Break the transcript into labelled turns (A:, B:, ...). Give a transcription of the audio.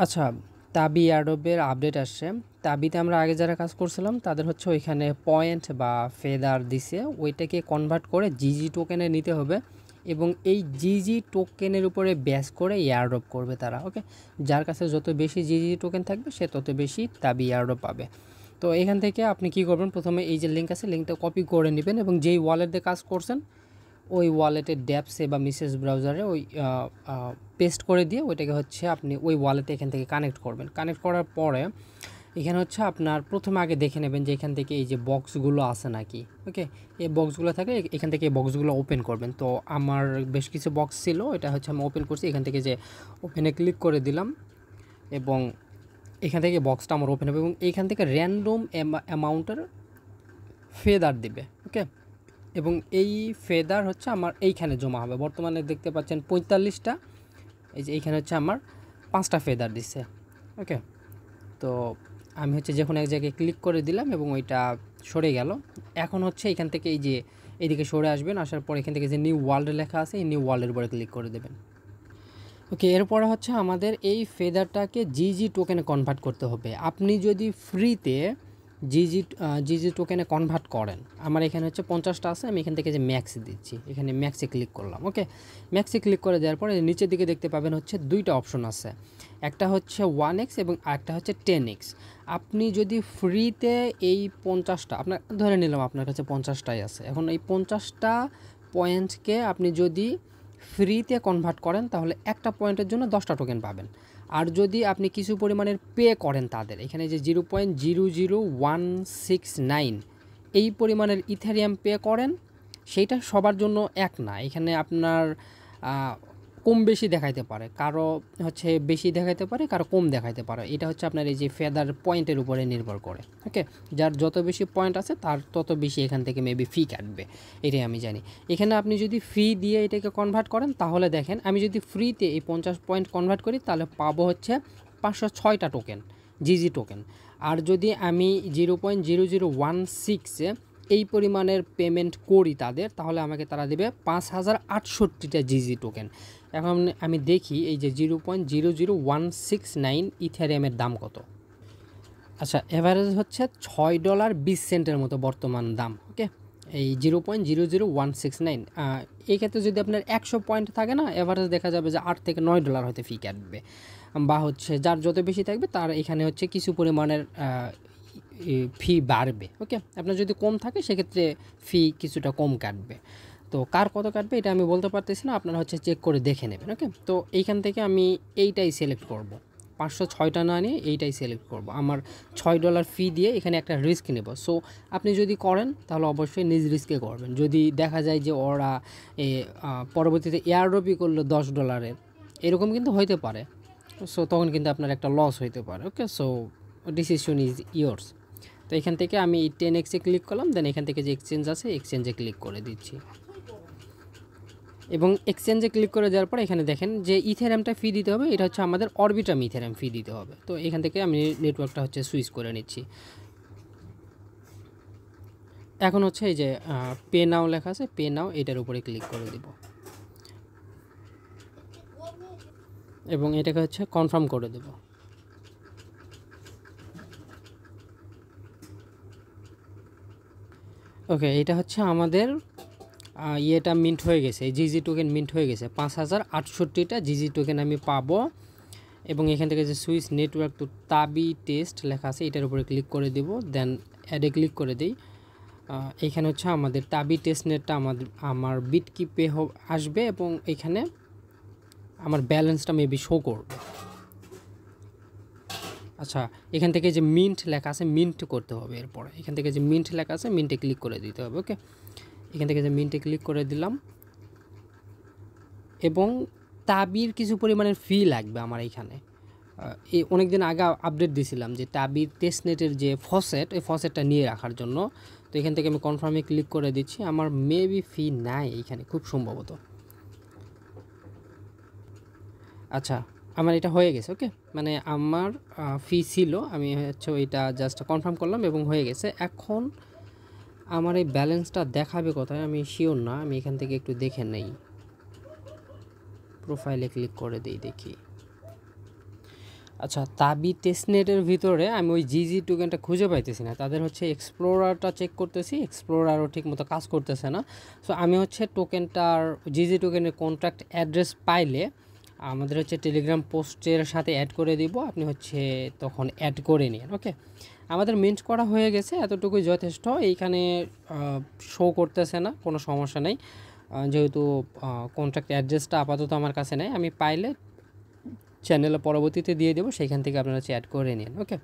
A: আচ্ছা, তাবি এয়ারড্রপের আপডেট আসছে। তাবিতে আমরা আগে যারা কাজ করছিলাম তাদের হচ্ছে ওইখানে পয়েন্ট বা ফেদার দিছে, ওইটাকে কনভার্ট করে জিজি টোকেনে নিতে হবে এবং এই জিজি টোকেনের উপরে বেস করে এয়ারড্রপ করবে তারা। ওকে, যার কাছে যত বেশি জিজি টোকেন থাকবে সে তত বেশি তাবি এয়ারড্রপ পাবে। তো এখান থেকে আপনি কি করবেন, প্রথমে এই যে লিঙ্ক আছে লিঙ্কটা কপি করে নেবেন এবং যেই ওয়ালেট দিয়ে কাজ করছেন ওই ওয়ালেটের ড্যাপসে বা মেসেজ ব্রাউজারে ওই পেস্ট করে দিয়ে ওইটাকে হচ্ছে আপনি ওই ওয়ালেটে এখান থেকে কানেক্ট করবেন। কানেক্ট করার পরে এখানে হচ্ছে আপনার প্রথমে আগে দেখে নেবেন যে এখান থেকে এই যে বক্সগুলো আছে নাকি। ওকে, এই বক্সগুলো থাকে এখান থেকে এই বক্সগুলো ওপেন করবেন। তো আমার বেশ কিছু বক্স ছিল, এটা হচ্ছে আমি ওপেন করছি। এখান থেকে যে ওপেনে ক্লিক করে দিলাম এবং এখান থেকে বক্সটা আমার ওপেন হবে এবং এইখান থেকে র্যান্ডম অ্যামাউন্টের ফেদার দিবে। ওকে, এবং এই ফেদার হচ্ছে আমার এইখানে জমা হবে। বর্তমানে দেখতে পাচ্ছেন 45টা, এই যে এইখানে হচ্ছে আমার 5টা ফেদার দিচ্ছে। ওকে, তো আমি হচ্ছে যখন এক জায়গায় ক্লিক করে দিলাম এবং ওইটা সরে গেল। এখন হচ্ছে এখান থেকে এই যে এইদিকে সরে আসবেন, আসার পর এখান থেকে যে নিউ ওয়ার্ল্ড লেখা আছে এই নিউ ওয়ার্ল্ডের উপরে ক্লিক করে দেবেন। ওকে, এরপরে হচ্ছে আমাদের এই ফেদারটাকে জিজি টোকেনে কনভার্ট করতে হবে। আপনি যদি ফ্রিতে জিজি টোকেনে কনভার্ট করেন, আমার এখানে হচ্ছে 50টা আছে, আমি এখান থেকে যে ম্যাক্স দিচ্ছি, এখানে ম্যাক্সে ক্লিক করলাম। ওকে, ম্যাক্সে ক্লিক করে দেওয়ার পরে নিচের দিকে দেখতে পাবেন হচ্ছে দুইটা অপশন আছে, একটা হচ্ছে 1x এবং আরেকটা হচ্ছে 10x। আপনি যদি ফ্রিতে এই 50টা, আপনার ধরে নিলাম আপনার কাছে 50টাই আছে, এখন এই 50টা পয়েন্টকে আপনি যদি ফ্রিতে কনভার্ট করেন তাহলে একটা পয়েন্টের জন্য 10টা টোকেন পাবেন। আর যদি আপনি কিছু পরিমাণের পে করেন তাদের, এখানে যে 0.00169 এই পরিমাণের ইথেরিয়াম পে করেন, সেইটা সবার জন্য এক না। এখানে আপনার কম বেশি দেখাইতে পারে, কারো হচ্ছে বেশি দেখাইতে পারে, কারো কম দেখাইতে পারে। এটা হচ্ছে আপনার এই যে ফেদার পয়েন্টের উপরে নির্ভর করে। ওকে, যার যত বেশি পয়েন্ট আছে তার তত বেশি এখান থেকে মেবি ফি কাটবে, এটাই আমি জানি। এখানে আপনি যদি ফি দিয়ে এটাকে কনভার্ট করেন তাহলে দেখেন আমি যদি ফ্রিতে এই 50 পয়েন্ট কনভার্ট করি তাহলে পাবো হচ্ছে 506টা টোকেন, জিজি টোকেন। আর যদি আমি 0.0016 এই পরিমাণের পেমেন্ট করি তাদের, তাহলে আমাকে তারা দেবে 5068টা জিজি টোকেন। এখন আমি দেখি এই যে 0.00169 ইথেরিয়ামের দাম কত। আচ্ছা, এভারেজ হচ্ছে $6.20 মতো বর্তমান দাম। ওকে, এই 0.00169 এই ক্ষেত্রে যদি আপনার 100 পয়েন্ট থাকে না, এভারেজ দেখা যাবে যে $8 থেকে $9 হয়তো ফি কাটবে, বা হচ্ছে যার যত বেশি থাকবে তার এখানে হচ্ছে কিছু পরিমাণের ফি বাড়বে। ওকে, আপনার যদি কম থাকে সেক্ষেত্রে ফি কিছুটা কম কাটবে। তো কার কত কাটবে এটা আমি বলতে পারতেছি না, আপনারা হচ্ছে চেক করে দেখে নেবেন। ওকে, তো এইখান থেকে আমি এইটাই সিলেক্ট করব, 506টা না নিয়ে এইটাই সিলেক্ট করব। আমার $6 ফি দিয়ে এখানে একটা রিস্ক নেব। সো আপনি যদি করেন তাহলে অবশ্যই নিজ রিস্কে করবেন। যদি দেখা যায় যে ওরা পরবর্তীতে এয়ারড্রপই করলো $10, এরকম কিন্তু হইতে পারে। সো তখন কিন্তু আপনার একটা লস হইতে পারে। ওকে, সো ডিসিশন ইজ ইয়োর্স। তো এখান থেকে আমি 10x-এ ক্লিক করলাম, দেন এখান থেকে যে এক্সচেঞ্জ আছে এক্সচেঞ্জে ক্লিক করে দিচ্ছি এবং এক্সচেঞ্জে ক্লিক করে দেওয়ার পর এখানে দেখেন যে ইথেরিয়ামটা ফি দিতে হবে, এটা হচ্ছে আমাদের অরবিটাম ইথেরিয়াম ফি দিতে হবে। তো এখান থেকে আমি নেটওয়ার্কটা হচ্ছে সুইচ করে নিচ্ছি। এখন হচ্ছে এই যে পে নাও লেখা আছে, পে নাও এটার উপরে ক্লিক করে দিব এবং এটাকে হচ্ছে কনফার্ম করে দেব। ওকে, এটা হচ্ছে আমাদের ইয়েটা মিন্ট হয়ে গেছে, জিজি টোকেন মিন্ট হয়ে গেছে। 5068টা জিজি টোকেন আমি পাবো এবং এখান থেকে যে সুইচ নেটওয়ার্ক টু তাবি টেস্ট লেখা আছে এটার উপরে ক্লিক করে দেব, দেন অ্যাডে ক্লিক করে দিই। এইখানে হচ্ছে আমাদের তাবি টেস্ট নেটটা আমার বিটকিপে আসবে এবং এখানে আমার ব্যালেন্সটা মেবি শো করবে। আচ্ছা, এখান থেকে যে মিন্ট লেখা আছে মিন্ট করতে হবে। এরপরে এখান থেকে যে মিন্ট লেখা আছে মিন্টে ক্লিক করে দিতে হবে। ওকে, এখান থেকে যে মিন্টে ক্লিক করে দিলাম এবং তাবির কিছু পরিমাণের ফি লাগবে আমার এইখানে। এই অনেক দিন আগে আপডেট দিয়েছিলাম যে তাবির টেস্টনেটের যে ফসেট, ওই ফসেটটা নিয়ে রাখার জন্য। তো এখান থেকে আমি কনফার্মে ক্লিক করে দিচ্ছি। আমার মেবি ফি নাই এইখানে খুব সম্ভবত। আচ্ছা, আমার এটা হয়ে গেছে। ওকে, মানে আমার ফি ছিল, আমি হচ্ছে ওইটা জাস্ট কনফার্ম করলাম এবং হয়ে গেছে। এখন আমার এই ব্যালেন্সটা দেখাবে কোথায় আমি শিওর না, আমি এখান থেকে একটু দেখে নেই। প্রোফাইলে ক্লিক করে দিই, দেখি। আচ্ছা, তাবি টেস্টনেটের ভিতরে আমি ওই জিজি টোকেনটা খুঁজে পাইতেছি না। তাদের হচ্ছে এক্সপ্লোরারটা চেক করতেছি, এক্সপ্লোরারও ঠিক মতো কাজ করতেছে না। সো আমি হচ্ছে টোকেনটার জিজি টোকেনের কন্ট্রাক্ট অ্যাড্রেস পাইলে আমাদের হচ্ছে টেলিগ্রাম পোস্টের সাথে অ্যাড করে দিব, আপনি হচ্ছে তখন অ্যাড করে নিন। ওকে, আমাদের মিন্ট করা হয়ে গেছে, এতটুকুই যথেষ্ট। এইখানে শো করতেছে না, কোনো সমস্যা নেই, যেহেতু কন্ট্রাক্ট অ্যাড্রেসটা আপাতত আমার কাছে নেই। আমি পাইলে চ্যানেলে পরবর্তীতে দিয়ে দেবো, সেখান থেকে আপনারা হচ্ছে অ্যাড করে নিন। ওকে।